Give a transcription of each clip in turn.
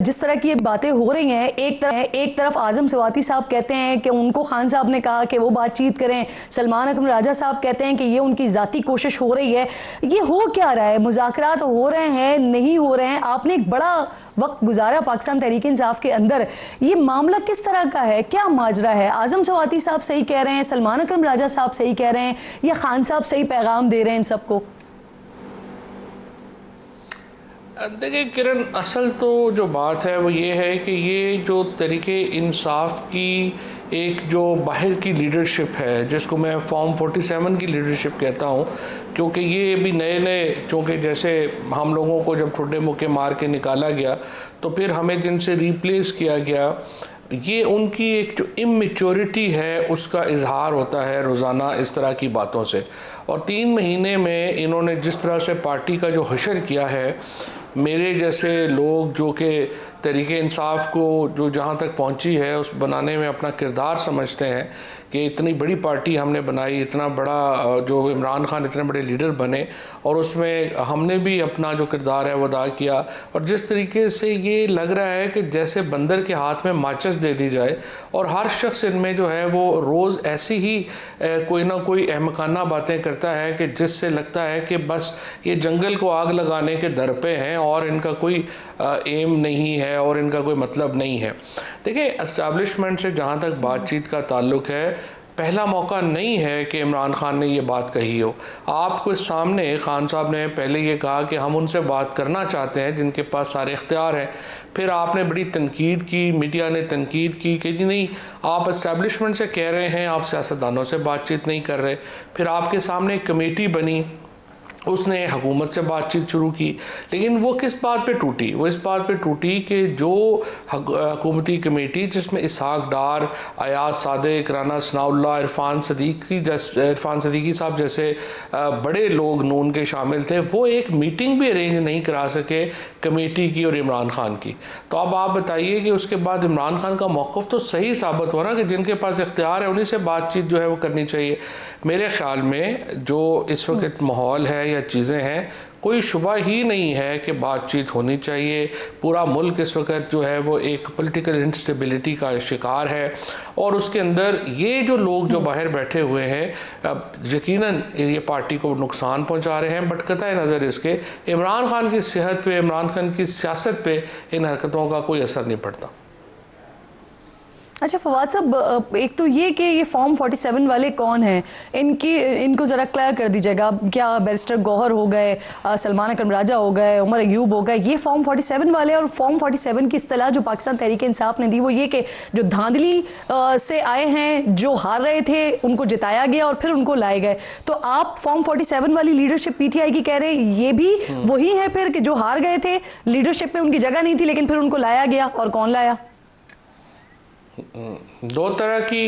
जिस तरह की ये बातें हो रही हैं, एक तरफ आजम सवाती साहब कहते हैं कि उनको खान साहब ने कहा कि वो बातचीत करें, सलमान अकरम राजा साहब कहते हैं कि ये उनकी ज़ाती कोशिश हो रही है। ये हो क्या रहा है? मुज़ाकरात हो रहे हैं, नहीं हो रहे हैं? आपने एक बड़ा वक्त गुजारा पाकिस्तान तहरीक इंसाफ के अंदर, ये मामला किस तरह का है, क्या माजरा है? आजम सवाती साहब सही कह रहे हैं, सलमान अकरम राजा साहब सही कह रहे हैं, या खान साहब सही पैगाम दे रहे हैं इन सबको? देखिए किरण, असल तो जो बात है वो ये है कि ये जो तरीके इंसाफ की एक जो बाहर की लीडरशिप है, जिसको मैं फॉर्म 47 की लीडरशिप कहता हूँ, क्योंकि ये भी नए नए, चूँकि जैसे हम लोगों को जब ठुड्डे मुक्के मार के निकाला गया तो फिर हमें जिनसे रिप्लेस किया गया, ये उनकी एक जो इमेच्योरिटी है उसका इजहार होता है रोज़ाना इस तरह की बातों से। और 3 महीने में इन्होंने जिस तरह से पार्टी का जो हशर किया है, मेरे जैसे लोग जो कि तरीके इंसाफ को जो जहाँ तक पहुँची है उस बनाने में अपना किरदार समझते हैं कि इतनी बड़ी पार्टी हमने बनाई, इतना बड़ा जो इमरान खान इतने बड़े लीडर बने और उसमें हमने भी अपना जो किरदार है वो अदा किया। और जिस तरीके से ये लग रहा है कि जैसे बंदर के हाथ में माचिस दे दी जाए और हर शख्स इनमें जो है वो रोज़ ऐसी ही कोई ना कोई अहमकाना बातें करता है कि जिससे लगता है कि बस ये जंगल को आग लगाने के दर पे हैं और इनका कोई एम नहीं है और इनका कोई मतलब नहीं है। देखिए, एस्टैब्लिशमेंट से जहाँ तक बातचीत का ताल्लुक है, पहला मौका नहीं है कि इमरान खान ने ये बात कही हो। आपके सामने खान साहब ने पहले ये कहा कि हम उनसे बात करना चाहते हैं जिनके पास सारे इख्तियार हैं। फिर आपने बड़ी तनकीद की, मीडिया ने तनकीद की कि जी नहीं, आप एस्टैब्लिशमेंट से कह रहे हैं, आप सियासतदानों से बातचीत नहीं कर रहे। फिर आपके सामने एक कमेटी बनी, उसने हुकूमत से बातचीत शुरू की, लेकिन वो किस बात पे टूटी? वो इस बात पे टूटी कि जो हुकूमती कमेटी जिसमें इसहाक डार, अयाज सादिक, राना सनाउल्लाह, इरफान सदीकी साहब जैसे बड़े लोग नून के शामिल थे, वो एक मीटिंग भी अरेंज नहीं करा सके कमेटी की और इमरान खान की। तो अब आप बताइए कि उसके बाद इमरान खान का मौक़िफ़ तो सही साबित हो रहा कि जिनके पास इख्तियार है उन्हीं से बातचीत जो है वो करनी चाहिए। मेरे ख्याल में जो इस वक्त माहौल है या चीज़ें हैं, कोई शुबा ही नहीं है कि बातचीत होनी चाहिए। पूरा मुल्क इस वक्त जो है वो एक पॉलिटिकल इंस्टेबिलिटी का शिकार है और उसके अंदर ये जो लोग जो बाहर बैठे हुए हैं यकीनन ये पार्टी को नुकसान पहुंचा रहे हैं, बट कतई नज़र इसके इमरान खान की सेहत पे, इमरान खान की सियासत पे इन हरकतों का कोई असर नहीं पड़ता। अच्छा फवाद साहब, एक तो ये कि ये फॉर्म 47 वाले कौन हैं, इनको ज़रा क्लियर कर दीजिएगा। क्या बैरिस्टर गौहर हो गए, सलमान अकरम राजा हो गए, उमर अयूब हो गए, ये फॉर्म 47 वाले? और फॉर्म 47 की इस्तेलाह जो पाकिस्तान तहरीक इंसाफ ने दी वो ये कि जो धांधली से आए हैं, जो हार रहे थे उनको जिताया गया और फिर उनको लाए गए। तो आप फॉर्म 47 वाली लीडरशिप PTI की कह रहे हैं, ये भी वही है फिर कि जो हार गए थे, लीडरशिप में उनकी जगह नहीं थी लेकिन फिर उनको लाया गया? और कौन लाया? दो तरह की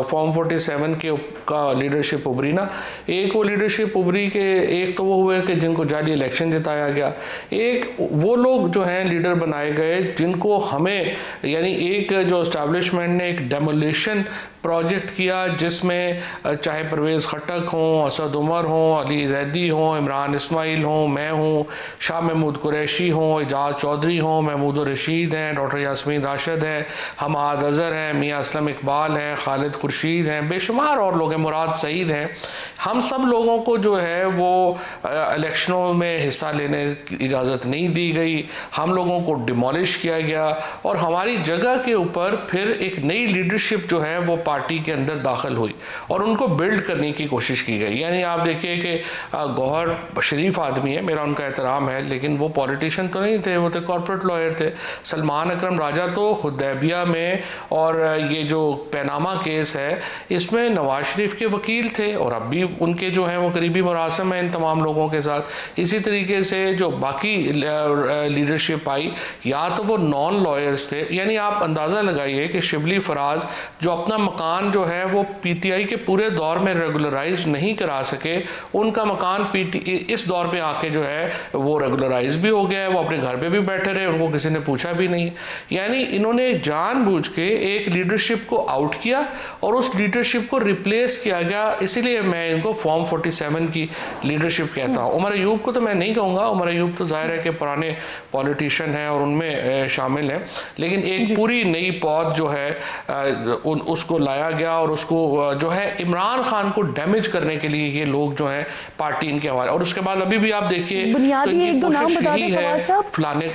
फॉर्म 47 के का लीडरशिप उभरी ना। एक वो लीडरशिप उभरी के, एक तो वो हुए कि जिनको जाली इलेक्शन जिताया गया, एक वो लोग जो हैं लीडर बनाए गए जिनको हमें, यानी एक जो एस्टैब्लिशमेंट ने एक डेमोलिशन प्रोजेक्ट किया जिसमें चाहे परवेज़ खट्टक हों, असद उमर हों, अली जैदी हों, इमरान इस्माइल हों, मैं हूँ, शाह महमूद कुरैशी हों, एजाज चौधरी हों, महमूद रशीद हैं, डॉक्टर यास्मीन राशिद है, हमाद अजहर हैं, मियाँ असलम इकबाल हैं, खालिद खुर्शीद हैं, बेशुमार और लोग हैं, मुराद सईद हैं। हम सब लोगों को जो है वो इलेक्शनों में हिस्सा लेने की इजाज़त नहीं दी गई, हम लोगों को डिमोलिश किया गया और हमारी जगह के ऊपर फिर एक नई लीडरशिप जो है वो पार्टी के अंदर दाखिल हुई और उनको बिल्ड करने की कोशिश की गई। यानी आप देखिए कि गौहर शरीफ आदमी है, मेरा उनका एहतराम है, लेकिन वो पॉलिटिशियन तो नहीं थे, वो तो कॉर्पोरेट लॉयर थे। सलमान अकरम राजा तो हुदैबिया में और ये जो पैनामा केस है इसमें नवाज शरीफ के वकील थे और अब भी उनके जो हैं वो करीबी मुरासम है इन तमाम लोगों के साथ। इसी तरीके से जो बाकी लीडरशिप आई, या तो वो नॉन लॉयर्स थे, यानी आप अंदाज़ा लगाइए कि शिबली फराज जो अपना मकान जो है वो PTI के पूरे दौर में रेगुलराइज नहीं करा सके, उनका मकान इस दौर पे आके जो है वो रेगुलराइज भी हो गया है, वो अपने घर पे भी बैठे रहे, उनको किसी ने पूछा भी नहीं। यानी इन्होंने जानबूझ के एक लीडरशिप को आउट किया और उस लीडरशिप को रिप्लेस किया गया, इसीलिए मैं इनको फॉर्म 47 की लीडरशिप कहता हूँ। उमर अयूब को तो मैं नहीं कहूँगा, उमर अयूब तो जाहिर है कि पुराने पॉलिटिशियन हैं और उनमें शामिल हैं, लेकिन एक पूरी नई पौध जो है उसको लाया गया और उसको जो है इमरान खान को डैमेज करने के लिए ये लोग जो है पार्टी इनके हवाले। और उसके बाद अभी भी आप देखिए बुनियादी एक दो नाम बता दें फवाद साहब। फलाने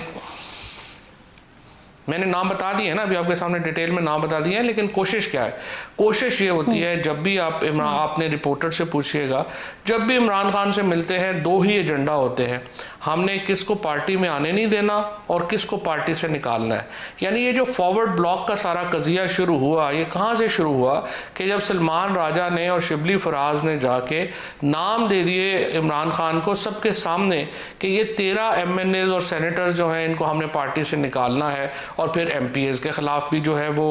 मैंने नाम बता दिए हैं ना, अभी आपके सामने डिटेल में नाम बता दिए हैं, लेकिन कोशिश क्या है, कोशिश ये होती है जब भी आप आपने रिपोर्टर से पूछिएगा, जब भी इमरान खान से मिलते हैं दो ही एजेंडा होते हैं, हमने किसको पार्टी में आने नहीं देना और किसको पार्टी से निकालना है। यानी ये जो फॉरवर्ड ब्लॉक का सारा कजिया शुरू हुआ, ये कहाँ से शुरू हुआ कि जब सलमान राजा ने और शिबली फराज ने जाके नाम दे दिए इमरान खान को सबके सामने कि ये 13 MNAs और सेनेटर्स जो हैं इनको हमने पार्टी से निकालना है, और फिर MPs के खिलाफ भी जो है वो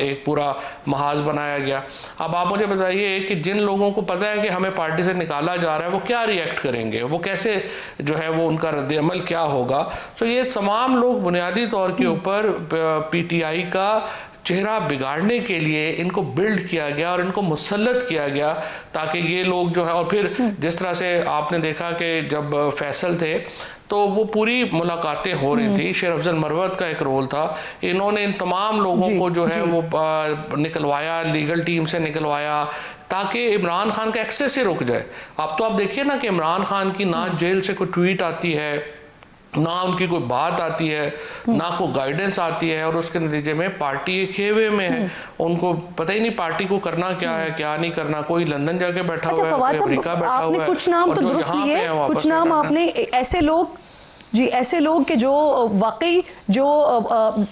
एक पूरा महाज बनाया गया। अब आप मुझे बताइए कि जिन लोगों को पता है कि हमें पार्टी से निकाला जा रहा है वो क्या रिएक्ट करेंगे, वो कैसे जो है वो उनका रद्द-ए-अमल क्या होगा। तो ये तमाम लोग बुनियादी तौर के ऊपर PTI का चेहरा बिगाड़ने के लिए इनको बिल्ड किया गया और इनको मुसल्लत किया गया ताकि ये लोग जो है, और फिर जिस तरह से आपने देखा कि जब फैसल थे तो वो पूरी मुलाकातें हो रही थी, शेर अफजल मरवत का एक रोल था, इन्होंने इन तमाम लोगों को जो है वो निकलवाया, लीगल टीम से निकलवाया ताकि इमरान खान का एक्सेस ही रुक जाए। अब तो आप देखिए ना कि इमरान खान की ना जेल से कोई ट्वीट आती है, ना उनकी कोई बात आती है, ना कोई गाइडेंस आती है, और उसके नतीजे में पार्टी एक खेवे में है, उनको पता ही नहीं पार्टी को करना क्या है क्या नहीं करना। कोई लंदन जाके बैठा हुआ है, कोई अमेरिका बैठा हुआ है। कुछ नाम तो दुरुस्त लिए, कुछ नाम आपने ऐसे लोग जी, ऐसे लोग के जो वाकई जो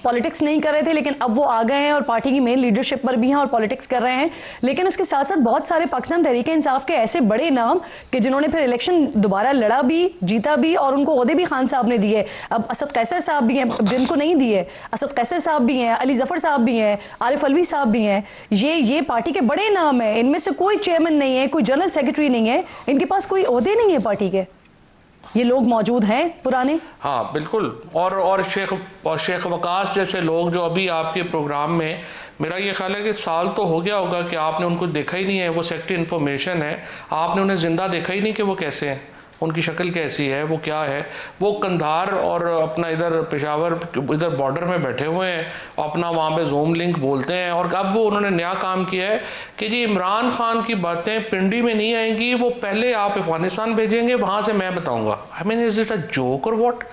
पॉलिटिक्स नहीं कर रहे थे लेकिन अब वो आ गए हैं और पार्टी की मेन लीडरशिप पर भी हैं और पॉलिटिक्स कर रहे हैं, लेकिन उसके साथ साथ बहुत सारे पाकिस्तान तहरीक-ए-इंसाफ के ऐसे बड़े नाम कि जिन्होंने फिर इलेक्शन दोबारा लड़ा भी, जीता भी, और उनको ओहदे भी खान साहब ने दिए। अब असद कैसर साहब भी हैं जिनको नहीं दिए, असद कैसर साहब भी हैं, अली जफर साहब भी हैं, आरिफ अलवी साहब भी हैं। ये पार्टी के बड़े नाम हैं, इनमें से कोई चेयरमैन नहीं है, कोई जनरल सेक्रेटरी नहीं है, इनके पास कोई ओहदे नहीं है पार्टी के। ये लोग मौजूद हैं पुराने। हाँ बिल्कुल, और शेख वकास जैसे लोग जो अभी आपके प्रोग्राम में, मेरा ये ख्याल है कि साल तो हो गया होगा कि आपने उनको देखा ही नहीं है, वो सेक्रेटरी इन्फॉर्मेशन है, आपने उन्हें जिंदा देखा ही नहीं कि वो कैसे हैं, उनकी शक्ल कैसी है, वो क्या है। वो कंधार और अपना इधर पेशावर इधर बॉर्डर में बैठे हुए हैं, अपना वहाँ पे ज़ूम लिंक बोलते हैं, और अब वो उन्होंने नया काम किया है कि जी इमरान खान की बातें पिंडी में नहीं आएंगी, वो पहले आप अफगानिस्तान भेजेंगे, वहाँ से मैं बताऊँगा। I mean is it a joke और व्हाट।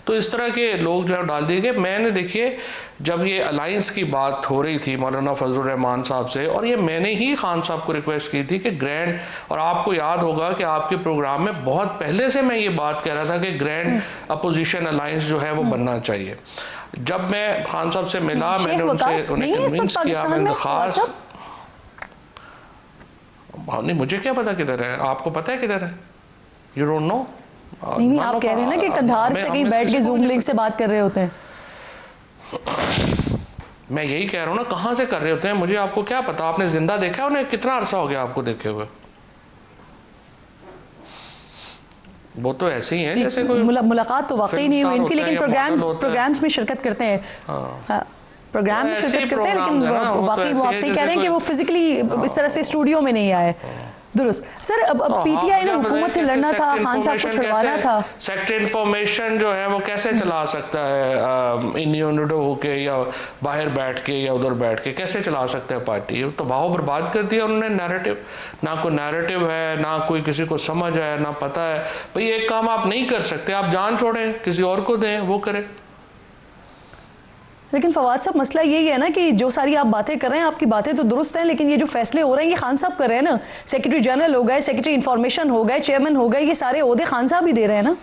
तो इस तरह के लोग जो है डाल दिए गए। मैंने देखिए जब ये अलायंस की बात हो रही थी मौलाना फजलुर रहमान साहब से, और ये मैंने ही खान साहब को रिक्वेस्ट की थी कि ग्रैंड, और आपको याद होगा कि आपके प्रोग्राम में बहुत पहले से मैं ये बात कह रहा था कि ग्रैंड अपोजिशन अलायंस जो है वो बनना चाहिए। जब मैं खान साहब से मिला, मैंने उन्हें कन्विंस किया, मैंने दरखास्त, नहीं मुझे क्या पता किधर है, आपको पता है किधर है? You don't know? नहीं, आप कह रहे हैं ना कि कंधार से कहीं बैठ के जूम लिंक से बात कर रहे होते हैं। मैं यही कह रहा हूँ ना, कहाँ से कर रहे होते हैं, मुझे आपको क्या पता। आपने जिंदा देखा उन्हें? कितना अरसा हो गया आपको देखे हुए? वो तो ऐसे ही है जैसे कोई मुलाकात तो वाकई नहीं हुई इनकी, लेकिन प्रोग्राम्स में शिरकत करते हैं। प्रोग्राम में शिरकत करते हैं, लेकिन वाकई वो आप सही कह रहे हैं कि वो फिजिकली इस तरह से स्टूडियो में नहीं आए। दुरुस्त सर। अब PTI ने हुकूमत से लड़ना था, खान साहब को छुड़वाना था। सेक्टर इन्फॉर्मेशन जो है वो कैसे चला सकता है इन्यूनिडो होके या बाहर बैठ के या उधर बैठ के, कैसे चला सकता है पार्टी? तो भाव बर्बाद कर दिया उन्होंने नैरेटिव। ना कोई नैरेटिव है, ना कोई किसी को समझ है, ना पता है। भाई एक काम आप नहीं कर सकते, आप जान छोड़ें, किसी और को दें, वो करे। लेकिन फवाद साहब मसला यही है ना कि जो सारी आप बातें कर रहे हैं, आपकी बातें तो दुरुस्त हैं, लेकिन ये जो फैसले हो रहे हैं ये खान साहब कर रहे हैं ना। सेक्रेटरी जनरल हो गए, सेक्रेटरी इंफॉर्मेशन हो गए, चेयरमैन हो गए, ये सारे ओहदे खान साहब ही दे रहे हैं ना।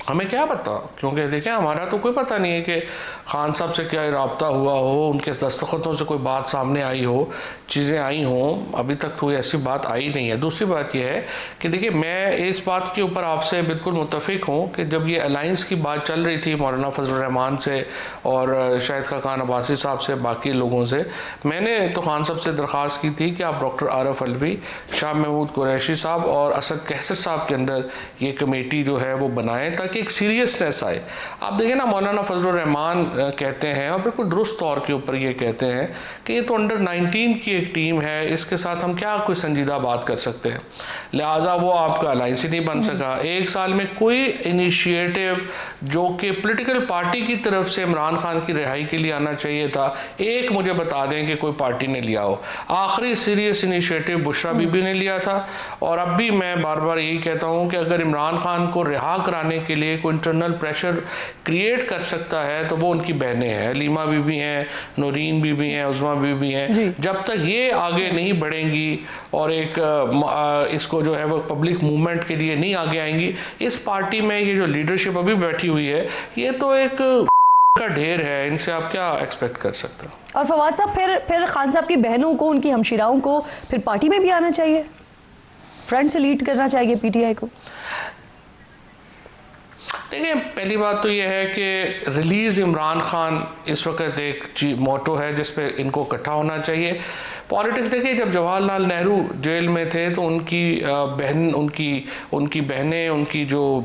हमें क्या पता, क्योंकि देखिए हमारा तो कोई पता नहीं है कि खान साहब से क्या राब्ता हुआ हो, उनके दस्तखतों से कोई बात सामने आई हो, चीज़ें आई हों। अभी तक कोई ऐसी बात आई नहीं है। दूसरी बात यह है कि देखिए मैं इस बात के ऊपर आपसे बिल्कुल मुत्तफिक हूँ कि जब ये अलायंस की बात चल रही थी मौलाना फजलुर रहमान से और शाहिद खान अब्बासी साहब से, बाकी लोगों से, मैंने तो खान साहब से दरख्वास्त की थी कि आप डॉक्टर आरिफ अलवी, शाह महमूद कुरैशी साहब और असद कैसर साहब के अंदर ये कमेटी जो है वो बनाएं, ताकि एक सीरियसनेस आए। आप देखिए ना, मौलाना फजलुर रहमान कहते हैं और बिल्कुल दुरुस्त तौर के ऊपर ये कहते हैं कि ये तो अंडर 19 की एक टीम है, इसके साथ हम क्या कोई संजीदा बात कर सकते हैं, लिहाजा वो आपका अलायंस ही नहीं बन सका। एक साल में कोई इनिशिएटिव जो कि पॉलिटिकल पार्टी की तरफ से इमरान खान की रिहाई के लिए आना चाहिए था, एक मुझे बता दें कि कोई पार्टी ने लिया हो। आखिरी सीरियस इनिशिएटिव बुशरा बीबी ने लिया था। और अब भी मैं बार बार यही कहता हूं कि अगर इमरान खान को रिहा कराने के लिए कोई इंटरनल प्रेशर क्रिएट कर सकता है तो वो उनकी बहनें हैं, अलीमा बीबी हैं, नूरीन बीबी हैं, उज़मा बीबी हैं। जब तक ये आगे नहीं बढ़ेंगी और एक इसको जो है वो पब्लिक मूवमेंट के लिए नहीं आगे आएंगी, इस पार्टी में ये जो लीडरशिप अभी बैठी हुई है ये तो एक का ढेर है, इनसे आप क्या एक्सपेक्ट कर सकते हो। और फवाद साहब, फिर खान साहब की बहनों को, उनकी हमशीराओं को फिर पार्टी में भी आना चाहिए, फ्रंट से लीड करना चाहिए पीटीआई को। देखिए, पहली बात तो यह है कि रिलीज इमरान खान इस वक्त एक मोटो है जिस पे इनको इकट्ठा होना चाहिए। पॉलिटिक्स देखिए, जब जवाहरलाल नेहरू जेल में थे तो उनकी बहनें, उनकी जो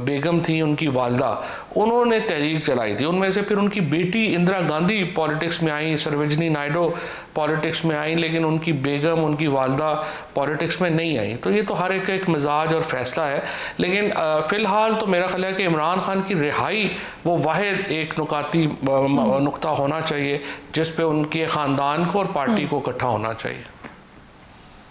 बेगम थी, उनकी वालदा, उन्होंने तहरीक चलाई थी। उनमें से फिर उनकी बेटी इंदिरा गांधी पॉलिटिक्स में आई, सरोजिनी नायडू पॉलिटिक्स में आई, लेकिन उनकी बेगम, उनकी वालदा पॉलिटिक्स में नहीं आई। तो ये तो हर एक एक मिजाज और फैसला है। लेकिन फ़िलहाल तो मेरा ख्याल है कि इमरान खान की रिहाई वो वाहिद एक नुक्ता होना चाहिए जिस पे उनके ख़ानदान को और पार्टी को इकट्ठा होना चाहिए।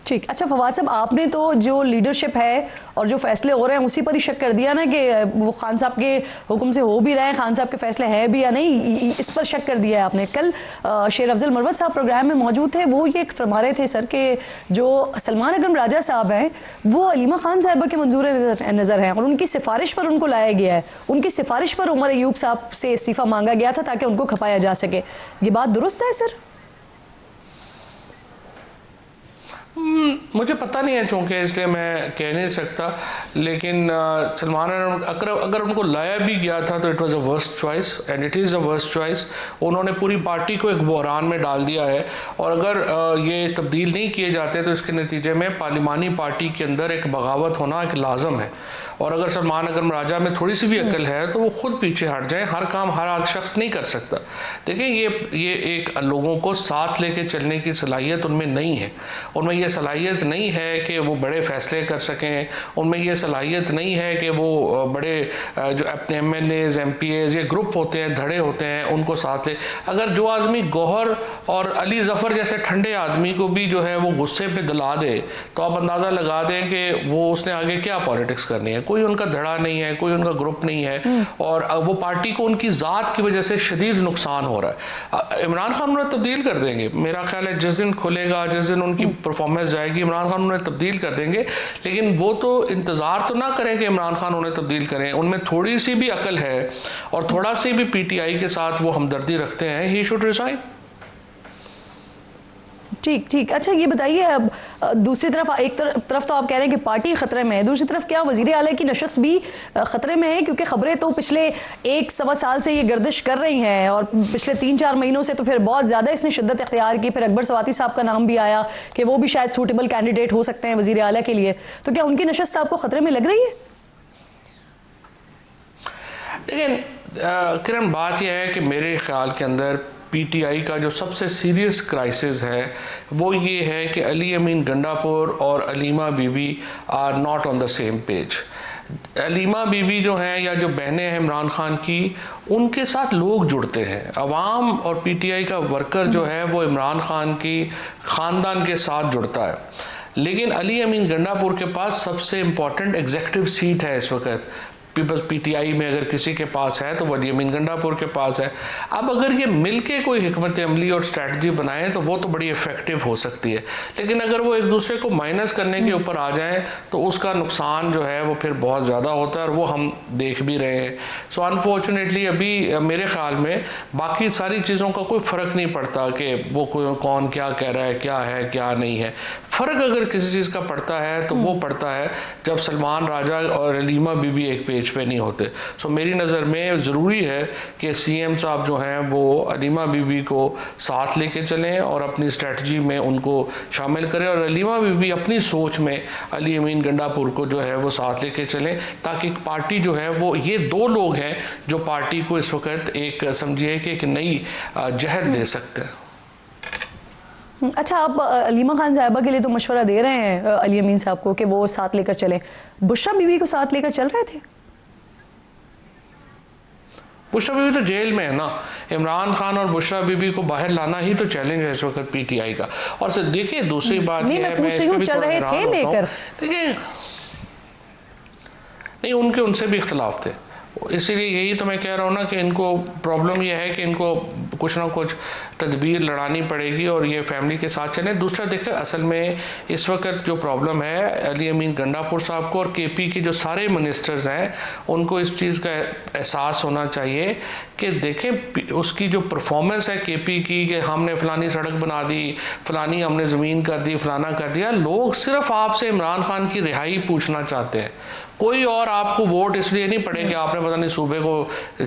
ठीक। अच्छा फवाद साहब, आपने तो जो लीडरशिप है और जो फैसले हो रहे हैं उसी पर ही शक कर दिया ना कि वो खान साहब के हुक्म से हो भी रहे हैं, खान साहब के फैसले हैं भी या नहीं, इस पर शक कर दिया है आपने। कल शेर अफजल मरवत साहब प्रोग्राम में मौजूद थे, वो ये फरमा रहे थे सर कि जो सलमान अकरम राजा साहब हैं वो अलीमा खान साहिबा के मंजूर नज़र हैं और उनकी सिफारिश पर उनको लाया गया है। उनकी सिफारिश पर उमर अयूब साहब से इस्तीफ़ा मांगा गया था ताकि उनको खपाया जा सके। ये बात दुरुस्त है सर? मुझे पता नहीं है चूंकि, इसलिए मैं कह नहीं सकता। लेकिन सलमान अगर उनको लाया भी गया था तो it was a worst choice and it is a worst choice. उन्होंने पूरी पार्टी को एक बहरान में डाल दिया है और अगर ये तब्दील नहीं किए जाते तो इसके नतीजे में पार्लिमानी पार्टी के अंदर एक बगावत होना एक लाजम है। और अगर सलमान अकरम राजा में थोड़ी सी भी अकल है तो वो खुद पीछे हट जाए। हर काम हर आध शख्स नहीं कर सकता। देखिए, ये एक लोगों को साथ लेके चलने की सलाहियत उनमें नहीं है। उनमें ये सलाहियत नहीं है कि वो बड़े फैसले कर सकें। उनमें ये सलाहियत नहीं है कि वो बड़े जो अपने MNAs MPAs ये ग्रुप होते हैं, धड़े होते हैं, उनको साथ ले। अगर जो आदमी गौहर और अली जफ़र जैसे ठंडे आदमी को भी जो है वो गुस्से पे दिला दे तो आप अंदाज़ा लगा दें कि वो उसने आगे क्या पॉलिटिक्स करनी है। कोई उनका धड़ा नहीं है, कोई उनका ग्रुप नहीं है और वो पार्टी को उनकी ज़ात की वजह से शदीद नुकसान हो रहा है। इमरान खान उन्हें तब्दील कर देंगे, मेरा ख्याल है जिस दिन खुलेगा, जिस दिन उनकी परफॉर्मेंस जाएगी, इमरान खान उन्हें तब्दील कर देंगे। लेकिन वो तो इंतज़ार तो ना करें कि इमरान खान उन्हें तब्दील करें। उनमें थोड़ी सी भी अकल है और थोड़ा सी भी PTI के साथ वो हमदर्दी रखते हैं, ही शुड रिजाइन। ठीक ठीक। अच्छा ये बताइए, अब दूसरी तरफ एक तरफ तो आप कह रहे हैं कि पार्टी खतरे में है, दूसरी तरफ क्या वजीर आला की नशस्त भी खतरे में है? क्योंकि खबरें तो पिछले 1-1.25 साल से ये गर्दिश कर रही हैं और पिछले 3-4 महीनों से तो फिर बहुत ज़्यादा इसने शिद्दत इख्तियार की। फिर अकबर सवाती साहब का नाम भी आया कि वो भी शायद सूटेबल कैंडिडेट हो सकते हैं वजीर आला के लिए। तो क्या उनकी नशस्त आपको खतरे में लग रही है? लेकिन किरण, बात यह है कि मेरे ख्याल के अंदर PTI का जो सबसे सीरियस क्राइसिस है वो ये है कि अली अमीन गंडापुर और Aleema Bibi are not on the same page. Aleema Bibi जो हैं या जो बहनें हैं इमरान खान की, उनके साथ लोग जुड़ते हैं। अवाम और PTI का वर्कर जो है वो इमरान खान की ख़ानदान के साथ जुड़ता है। लेकिन अली अमीन गंडापुर के पास सबसे इम्पॉर्टेंट एग्जीक्यूटिव सीट है इस वक्त। पीपल्स PTI में अगर किसी के पास है तो वो अली अमीन गंडापुर के पास है। अब अगर ये मिलके कोई हिकमत अमली और स्ट्रैटेजी बनाएं तो वो तो बड़ी इफेक्टिव हो सकती है। लेकिन अगर वो एक दूसरे को माइनस करने के ऊपर आ जाएं तो उसका नुकसान जो है वो फिर बहुत ज़्यादा होता है और वो हम देख भी रहे हैं। सो अनफॉर्चुनेटली अभी मेरे ख्याल में बाकी सारी चीज़ों का कोई फ़र्क नहीं पड़ता कि वो कौन क्या कह रहा है क्या नहीं है। फ़र्क अगर किसी चीज़ का पड़ता है तो वो पड़ता है जब सलमान राजा और अलीमा बीबी एक पेज पेज पे नहीं होते। सो मेरी नज़र में ज़रूरी है कि सीएम साहब जो हैं वो अलीमा बीबी को साथ लेके चलें और अपनी स्ट्रेटजी में उनको शामिल करें, और अलीमा बीबी अपनी सोच में अली अमीन गंडापुर को जो है वो साथ लेके चलें, ताकि पार्टी जो है वो, ये दो लोग हैं जो पार्टी को इस वक्त एक समझिए कि एक नई जहर दे सकते हैं। अच्छा, आप अलीमा खान साहिबा के लिए तो मशवरा दे रहे हैं अली अमीन साहब को कि वो साथ लेकर चलें, बुशरा बीबी को साथ लेकर चल रहे थे? बुशरा बीबी तो जेल में है ना। इमरान खान और बुशरा बीबी को बाहर लाना ही तो चैलेंज है इस वक्त पीटीआई का। और सर देखिए दूसरी बात ये है, मैं इस पे भी चल रहे थे लेकर, देखिए नहीं, उनके उनसे भी इख्तलाफ थे, इसीलिए यही तो मैं कह रहा हूँ ना कि इनको प्रॉब्लम यह है कि इनको कुछ ना कुछ तदबीर लड़ानी पड़ेगी और ये फैमिली के साथ चलें। दूसरा देखें, असल में इस वक्त जो प्रॉब्लम है अली अमीन गंडापुर साहब को और केपी के जो सारे मिनिस्टर्स हैं उनको इस चीज़ का एहसास होना चाहिए कि देखें उसकी जो परफॉर्मेंस है केपी की, कि हमने फलानी सड़क बना दी, फलानी हमने ज़मीन कर दी, फलाना कर दिया। लोग सिर्फ आपसे इमरान खान की रिहाई पूछना चाहते हैं, कोई और आपको वोट इसलिए नहीं पड़े कि आपने पता नहीं सूबे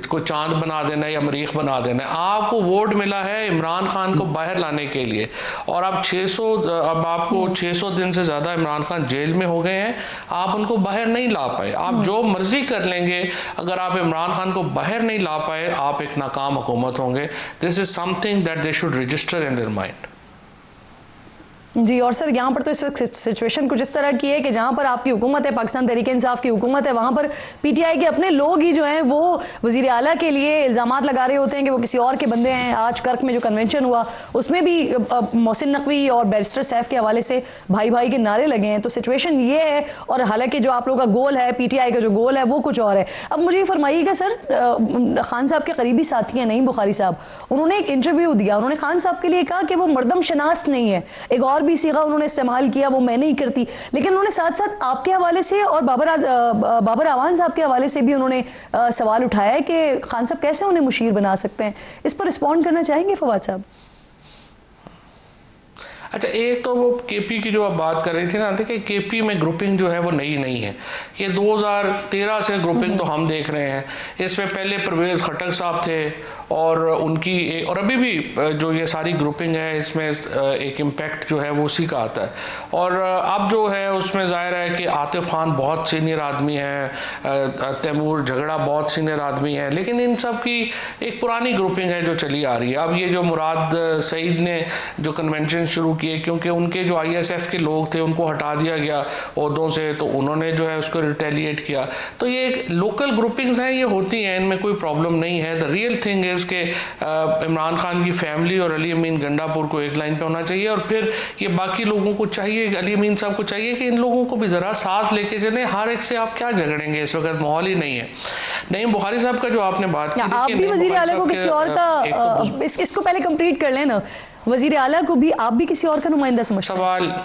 को चांद बना देना है या मरीख बना देना है। आपको वोट मिला है इमरान खान को बाहर लाने के लिए, और अब आपको 600 दिन से ज़्यादा इमरान खान जेल में हो गए हैं, आप उनको बाहर नहीं ला पाए। आप जो मर्जी कर लेंगे, अगर आप इमरान खान को बाहर नहीं ला पाए आप एक नाकाम हुकूमत होंगे। This is something that they should register in their mind. जी, और सर यहाँ पर तो इस वक्त सिचुएशन कुछ इस तरह की है कि जहाँ पर आपकी हुकूमत है, पाकिस्तान तहरीक इंसाफ की हुकूमत है, वहाँ पर पीटीआई के अपने लोग ही जो हैं वो वज़ीर आला के लिए इल्ज़ामात लगा रहे होते हैं कि वो किसी और के बंदे हैं। आज कर्क में जो कन्वेंशन हुआ उसमें भी मोहसिन नकवी और बैरिस्टर सैफ के हवाले से भाई भाई के नारे लगे हैं। तो सिचुएशन ये है, और हालांकि जो आप लोगों का गोल है, पीटीआई का जो गोल है वो कुछ और है। अब मुझे फरमाइएगा सर, खान साहब के करीबी साथी हैं नईम बुखारी साहब, उन्होंने एक इंटरव्यू दिया, उन्होंने खान साहब के लिए कहा कि वो मर्दम शनास नहीं है, एक और भी सीगा उन्होंने इस्तेमाल किया, वो मैं नहीं करती, लेकिन उन्होंने साथ साथ आपके हवाले से और बाबर आवान साहब के हवाले से भी उन्होंने सवाल उठाया है कि खान साहब कैसे उन्हें मुशीर बना सकते हैं। इस पर रिस्पॉन्ड करना चाहेंगे फवाद साहब? अच्छा, एक तो वो केपी की जो आप बात कर रही थी ना, देखिए केपी में ग्रुपिंग जो है वो नई नहीं है, ये 2013 से ग्रुपिंग तो हम देख रहे हैं। इसमें पहले परवेज खटक साहब थे और उनकी और अभी भी जो ये सारी ग्रुपिंग है इसमें एक इम्पैक्ट जो है वो उसी का आता है। और अब जो है उसमें जाहिर है कि आतिफ खान बहुत सीनियर आदमी है, तैमूर झगड़ा बहुत सीनियर आदमी है, लेकिन इन सब की एक पुरानी ग्रुपिंग है जो चली आ रही है। अब ये जो मुराद सईद ने जो कन्वेंशन शुरू किए, क्योंकि उनके जो आईएसएफ के लोग थे उनको हटा दिया गया ओहदों से, तो उन्होंने जो है उसको रिटेलिएट किया। तो ये लोकल ग्रुपिंग्स हैं, ये होती हैं, इनमें कोई प्रॉब्लम नहीं है। द रियल थिंग इज के इमरान खान की फैमिली और अली अमीन गंडापुर को एक लाइन पे होना चाहिए, और फिर ये बाकी लोगों को चाहिए, अली अमीन साहब को चाहिए कि इन लोगों को भी जरा साथ लेके चलें। हर एक से आप क्या झगड़ेंगे, इस वक्त माहौल ही नहीं है। नईम बुखारी साहब का जो आपने बात की, आप भी वजीर आला को किसी और का इसको पहले कंप्लीट कर लें ना, वजीर आला को भी आप भी किसी और का नुमाइंदा समझते हैं?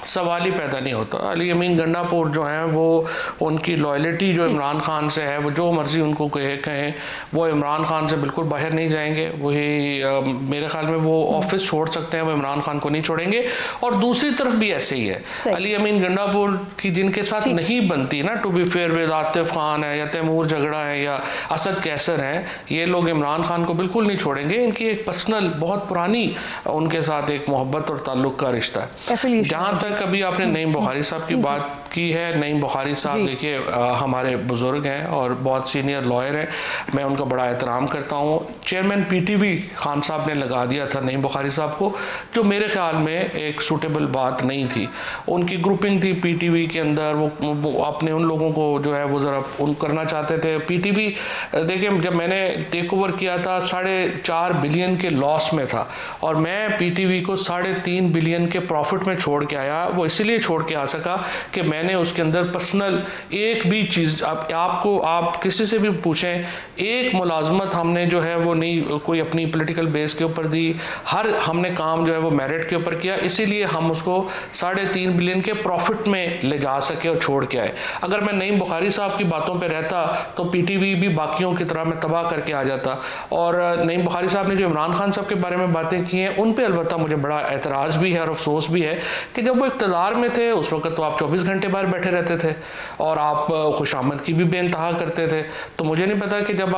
सवाल ही पैदा नहीं होता। अली अमीन गंडापुर जो हैं वो, उनकी लॉयल्टी जो इमरान खान से है, वो जो मर्जी उनको कहें वो इमरान खान से बिल्कुल बाहर नहीं जाएंगे। वही मेरे ख्याल में वो ऑफिस छोड़ सकते हैं, वो इमरान खान को नहीं छोड़ेंगे। और दूसरी तरफ भी ऐसे ही है, अली अमीन गंडापुर की जिनके साथ नहीं बनती ना, to be fair with Atif Khan है या तैमूर झगड़ा है या असद कैसर है, ये लोग इमरान खान को बिल्कुल नहीं छोड़ेंगे। इनकी एक पर्सनल बहुत पुरानी उनके साथ एक मोहब्बत और ताल्लुक का रिश्ता है। जहाँ तक कभी आपने नईम बुखारी साहब की बात की है, नईम बुखारी साहब देखिए हमारे बुजुर्ग हैं और बहुत सीनियर लॉयर हैं, मैं उनका बड़ा एहतराम करता हूँ। चेयरमैन पीटीवी खान साहब ने लगा दिया था नईम बुखारी साहब को, जो मेरे ख्याल में एक सूटेबल बात नहीं थी। उनकी ग्रुपिंग थी पीटीवी के अंदर, वो अपने उन लोगों को जो है वो ज़रा उन करना चाहते थे। पीटीवी देखिए जब मैंने टेक ओवर किया था 4.5 बिलियन के लॉस में था, और मैं पीटीवी को 3.5 बिलियन के प्रॉफिट में छोड़ के आया। वो इसलिए छोड़ के आ सका कि मैंने उसके अंदर पर्सनल एक भी चीज़, आप किसी से भी पूछें, एक मुलाजमत हमने जो है वो नहीं कोई अपनी पॉलिटिकल बेस के ऊपर दी, हर हमने काम जो है वो मेरिट के ऊपर किया, इसीलिए हम उसको 3.5 बिलियन के प्रॉफिट में ले जा सके और छोड़ के आए। अगर मैं नईम बुखारी साहब की बातों पे रहता तो पीटीवी भी बाकियों की तरह मैं तबाह करके आ जाता। और नईम बुखारी साहब ने जो इमरान खान साहब के बारे में बातें की हैं, उन पे अलबत्ता मुझे बड़ा एतराज़ भी है और अफसोस भी है कि जब वो इक़्तिदार में थे उस वक्त तो आप 24 घंटे बाहर बैठे रहते थे और आप खुशामद की भी बेइंतहा करते थे। तो मुझे नहीं पता कि जब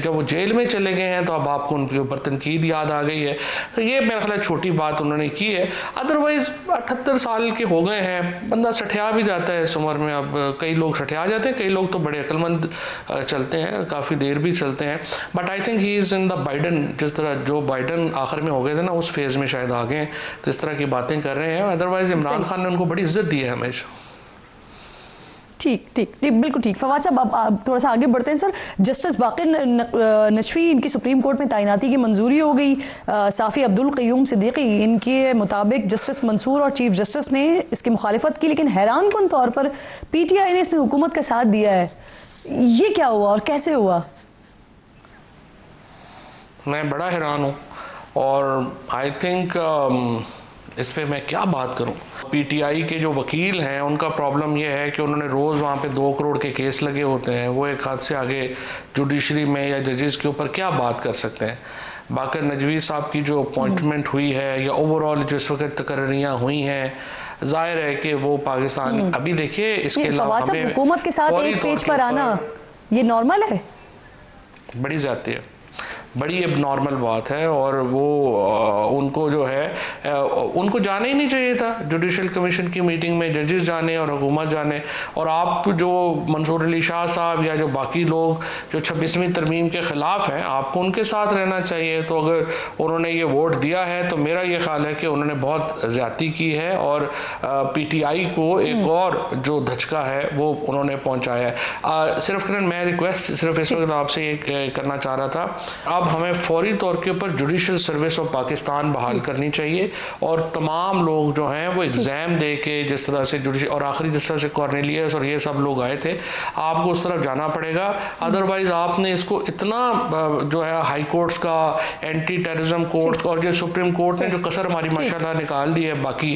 वो जेल में चले गए हैं तो अब आपको उनके ऊपर तनकीद याद आ गई है। तो ये मेरा ख्याल छोटी बात उन्होंने की है। अदरवाइज 78 साल के हो गए हैं, बंदा सठिया भी जाता है इस उम्र में। अब कई लोग सठिया जाते हैं, कई लोग तो बड़े अक्लमंद चलते हैं, काफ़ी देर भी चलते हैं। But I think he is in the Biden, जिस तरह जो बाइडन आखिर में हो गए थे ना, उस फेज़ में शायद आ गए, तो इस तरह की बातें कर रहे हैं। अदरवाइज इमरान खान ने उनको बड़ी इज्जत दी है हमेशा। ठीक ठीक ठीक, बिल्कुल ठीक। फवाद साहब, अब थोड़ा सा आगे बढ़ते हैं सर। जस्टिस बाक़िर नशवी, इनकी सुप्रीम कोर्ट में तैनाती की मंजूरी हो गई। साफ़ी अब्दुल क़य्यूम सिद्दीकी, इनके मुताबिक जस्टिस मंसूर और चीफ जस्टिस ने इसकी मुखालिफत की, लेकिन हैरान कुन तौर पर PTI ने इसमें हुकूमत का साथ दिया है। ये क्या हुआ और कैसे हुआ? मैं बड़ा हैरान हूँ और आई थिंक इस पे मैं क्या बात करूं। PTI के जो वकील हैं उनका प्रॉब्लम ये है कि उन्होंने रोज़ वहाँ पे 2 करोड़ के केस लगे होते हैं। वो एक हाथ से आगे जुडिशरी में या जजेस के ऊपर क्या बात कर सकते हैं। बाक़िर नजवी साहब की जो अपॉइंटमेंट हुई है या ओवरऑल जो इस वक्त तकर्रियाँ हुई हैं, जाहिर है कि वो पाकिस्तान, अभी देखिए इसके अलावा हुकूमत के साथ एक पेज पर आना ये नॉर्मल है? बड़ी ज़्यादती है, बड़ी एबनॉर्मल बात है। और वो उनको जो है उनको जाना ही नहीं चाहिए था जुडिशल कमीशन की मीटिंग में, जजेस जाने और हुकूमत जाने। और आप जो मंसूर अली शाह साहब या जो बाकी लोग जो 26वीं तरमीम के ख़िलाफ़ हैं, आपको उनके साथ रहना चाहिए। तो अगर उन्होंने ये वोट दिया है तो मेरा ये ख्याल है कि उन्होंने बहुत ज़्यादती की है और PTI को एक और जो धचका है वो उन्होंने पहुँचाया है। सिर्फ किरण, मैं रिक्वेस्ट सिर्फ इस वक्त आपसे ये करना चाह रहा था, अब हमें फौरी तौर के ऊपर जुडिशल सर्विस ऑफ पाकिस्तान बहाल करनी चाहिए और तमाम लोग जो हैं वो एग्ज़ाम दे के, जिस तरह से जुडिशल और आखिरी जिस तरह से कॉर्नेलियस और ये सब लोग आए थे, आपको उस तरफ जाना पड़ेगा। अदरवाइज आपने इसको इतना जो है हाई कोर्ट्स का, एंटी टेररिज्म कोर्ट और जो सुप्रीम कोर्ट ने जो कसर हमारी माशाल्लाह निकाल दी है, बाकी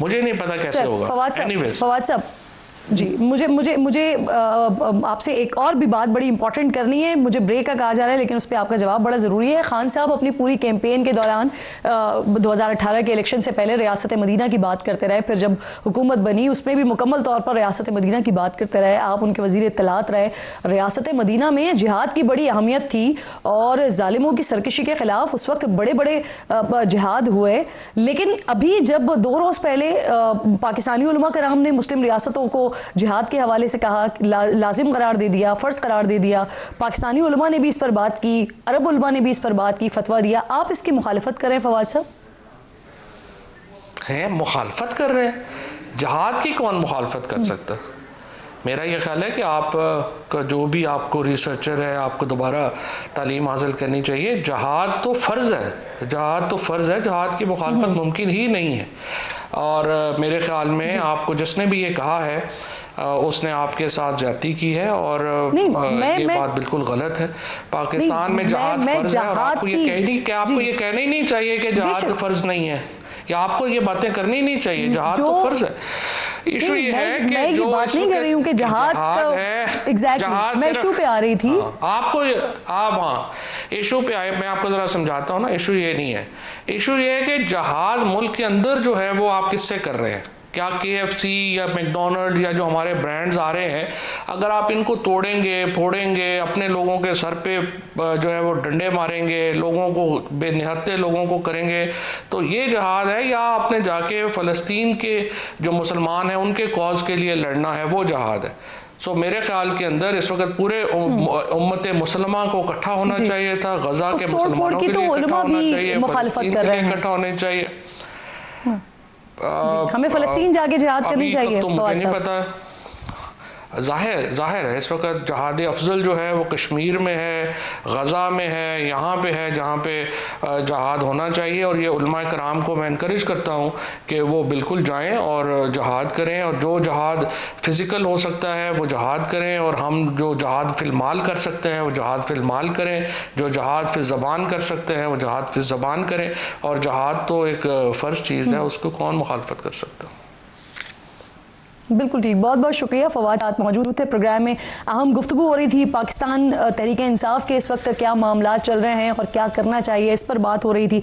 मुझे नहीं पता कैसे होगा। एनीवेज फवाद साहब जी, मुझे आपसे एक और भी बात बड़ी इंपॉर्टेंट करनी है। मुझे ब्रेक का कहा जा रहा है लेकिन उस पर आपका जवाब बड़ा ज़रूरी है। खान साहब अपनी पूरी कैंपेन के दौरान 2018 के इलेक्शन से पहले रियासत मदीना की बात करते रहे, फिर जब हुकूमत बनी उसमें भी मुकम्मल तौर पर रियासत मदीना की बात करते रहे। आप उनके वज़ीर इत्तलात रहे। रियासत मदीना में जिहाद की बड़ी अहमियत थी और ज़ालिमों की सरकशी के ख़िलाफ़ उस वक्त बड़े बड़े जिहाद हुए। लेकिन अभी जब 2 रोज़ पहले पाकिस्तानी उलमा कराम ने मुस्लिम रियासतों को जिहाद के हवाले से कहा, लाजिम करार दे दिया, फ़र्ज करार दे दिया। पाकिस्तानी उलमा ने भी इस पर बात की, अरब उलमा ने भी इस पर बात की, फतवा दिया। आप इसकी मुखालफत करें फवाद साहब? हैं, मुखालफत कर रहे हैं। जिहाद की कौन मुखालफत कर सकता? मेरा ये ख्याल है कि आप का जो भी आपको रिसर्चर है, आपको दोबारा तालीम हासिल करनी चाहिए। जिहाद तो फ़र्ज़ है, जिहाद तो फ़र्ज़ है, जिहाद की मुखालफत मुमकिन ही नहीं है। और मेरे ख्याल में आपको जिसने भी ये कहा है उसने आपके साथ ज्यादती की है और ये बात बिल्कुल गलत है। पाकिस्तान में जिहाद फ़र्ज़ है और आपको ये कहना ही नहीं चाहिए कि जिहाद फ़र्ज़ नहीं है, या आपको ये बातें करनी ही नहीं चाहिए। जिहाद तो फ़र्ज़ है। इशू ये है कि मैं ये बात नहीं कर रही हूँ कि जिहाद है, एग्जैक्टली मैं इशू पे आ रही थी। आपको आप इशू पे आए, मैं आपको जरा समझाता हूँ ना। इशू ये नहीं है, इशू ये है कि जिहाद मुल्क के अंदर जो है वो आप किससे कर रहे हैं। क्या KFC या मैकडोनल्ड या जो हमारे ब्रांड्स आ रहे हैं, अगर आप इनको तोड़ेंगे, फोड़ेंगे, अपने लोगों के सर पे जो है वो डंडे मारेंगे, लोगों को बेनिहत्ते लोगों को करेंगे, तो ये जिहाद है। या आपने जाके फ़लस्तीन के जो मुसलमान हैं उनके कॉज के लिए लड़ना है, वो जिहाद है। सो मेरे ख्याल के अंदर इस वक्त पूरे उम्मत मुसलमा को इकट्ठा होना चाहिए था, गजा के मुसलमानों के लिए इकट्ठा होना चाहिए, फ़लस्तीन के लिए इकट्ठा होना चाहिए। हमें फ़लस्तीन जाके जिहाद करनी चाहिए। तो मुझे नहीं पता, जाहिर है इस वक्त जहाद अफजल जो है वो कश्मीर में है, गज़ा में है, यहाँ पे है जहाँ पे जहाद होना चाहिए। और ये उलमा कराम को मैं इनकरेज करता हूँ कि वो बिल्कुल जाएं और जहाद करें, और जो जहाद फिज़िकल हो सकता है वो जहाद करें, और हम जो जहाद फिलमाल कर सकते हैं वो जहाद फिलमाल करें, जो जहाद फिल ज़बान कर सकते हैं वो जहाद फिल ज़बान करें। और जहाद तो एक फ़र्ज़ चीज़ है, उसको कौन मुखालफत कर सकता है। बिल्कुल ठीक, बहुत बहुत शुक्रिया। फवाद आप मौजूद थे प्रोग्राम में। अहम गुफ्तगू हो रही थी पाकिस्तान तहरीक इंसाफ के इस वक्त क्या मामला चल रहे हैं और क्या करना चाहिए, इस पर बात हो रही थी।